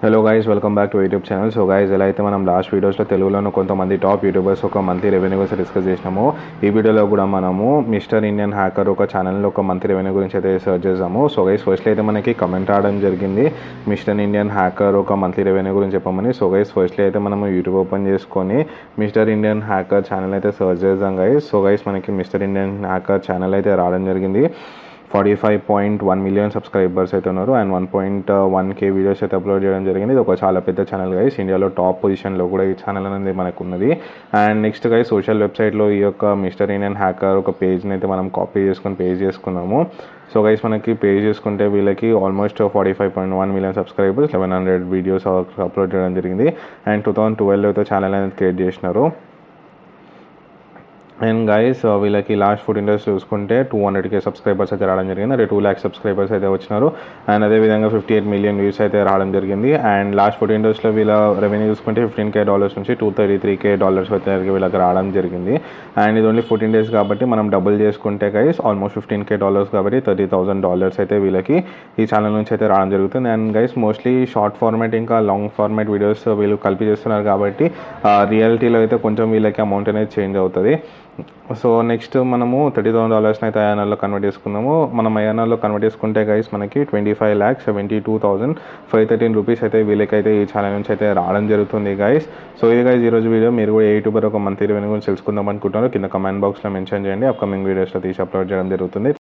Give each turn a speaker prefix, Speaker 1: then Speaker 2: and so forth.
Speaker 1: Hello guys, welcome back to YouTube channel. So guys, ఎలా అయితే మనం లాస్ట్ వీడియోస్లో తెలుగులోనే కొంతమంది టాప్ యూట్యూబర్స్ ఒక మంత్లీ రెవెన్యూ గురించి డిస్కస్ చేసినాము. ఈ వీడియోలో కూడా మనము మిస్టర్ ఇండియన్ హ్యాకర్ ఒక ఛానల్లో ఒక మంత్లీ రెవెన్యూ గురించి అయితే సర్చ్ చేసాము. సో గైస్, ఫస్ట్లో అయితే మనకి కమెంట్ రావడం జరిగింది మిస్టర్ ఇండియన్ హ్యాకర్ ఒక మంత్లీ రెవెన్యూ గురించి చెప్పమని. సో గైస్, ఫస్ట్లో అయితే మనము యూట్యూబ్ ఓపెన్ చేసుకొని మిస్టర్ ఇండియన్ హ్యాకర్ ఛానల్ అయితే సర్చ్ చేద్దాం గైస్. సో గైస్, మనకి మిస్టర్ ఇండియన్ హ్యాకర్ ఛానల్ అయితే రావడం జరిగింది. 45.1 మిలియన్ సబ్స్క్రైబర్స్ అయితే ఉన్నారు అండ్ 1.1K వీడియోస్ అయితే అప్లోడ్ చేయడం జరిగింది. ఇది ఒక చాలా పెద్ద ఛానల్ గైస్. ఇండియాలో టాప్ పొజిషన్లో కూడా ఈ ఛానల్ అనేది మనకు ఉన్నది. అండ్ నెక్స్ట్ గైస్, సోషల్ వెబ్సైట్లో ఈ యొక్క మిస్టర్ ఇండియన్ హ్యాకర్ ఒక పేజ్ని అయితే మనం కాపీ చేసుకొని పేజ్ చేసుకున్నాము. సో గైస్, మనకి పేజ్ చేసుకుంటే వీళ్ళకి almost 45.1 million subscribers, 1100 videos upload చేయడం జరిగింది. అండ్ 2012లో అయితే ఛానల్ అనేది క్రియేట్ చేసినారు. అండ్ గైస్, వీళ్ళకి లాస్ట్ 14 డేస్ చూసుకుంటే 200K సబ్స్క్రైబర్స్ అయితే రావడం జరిగింది. అంటే 2 lakh సబ్స్క్రైబర్స్ అయితే వచ్చినారు. అండ్ అదేవిధంగా 58 మిలియన్ వ్యూస్ అయితే రావడం జరిగింది. అండ్ లాస్ట్ 14 డేస్లో వీళ్ళ రెవెన్యూ చూసుకుంటే $15K నుంచి $233K అయితే వీళ్ళకి రావడం జరిగింది. అండ్ ఇది ఓన్లీ 14 డేస్ కాబట్టి మనం డబుల్ చేసుకుంటే గైస్ ఆల్మోస్ట్ $15K కాబట్టి $30,000 అయితే వీళ్ళకి ఈ ఛానల్ నుంచి అయితే రావడం జరుగుతుంది. And guys, mostly short format ఇంకా లాంగ్ ఫార్మాట్ వీడియోస్ వీళ్ళు కలిపి చేస్తున్నారు కాబట్టి రియాలిటీలో అయితే కొంచెం వీళ్ళకి అమౌంట్ అనేది చేంజ్ అవుతుంది. సో నెక్స్ట్ మనము $30,000 అయితే ఐఎన్ఆర్లో కన్వర్ట్ చేసుకున్నాము. మనం ఐఎన్ఆర్లో కన్వర్ట్ చేసుకుంటే గైస్ మనకి 25,72,513 రూపీస్ అయితే వీళ్ళకైతే ఈ ఛానల్ నుంచి అయితే రావడం జరుగుతుంది గైస్. సో ఇది గైస్ ఈరోజు వీడియో. మీరు కూడా యూట్యూబర్ ఒక మంత్లీ రెవెన్యూ గురించి తెలుసుకుందాం అనుకుంటున్నారు, కింద కమెంట్ బాక్స్లో మెన్షన్ చేయండి. అప్కమింగ్ వీడియోస్లో తీసి అప్లోడ్ చేయడం జరుగుతుంది.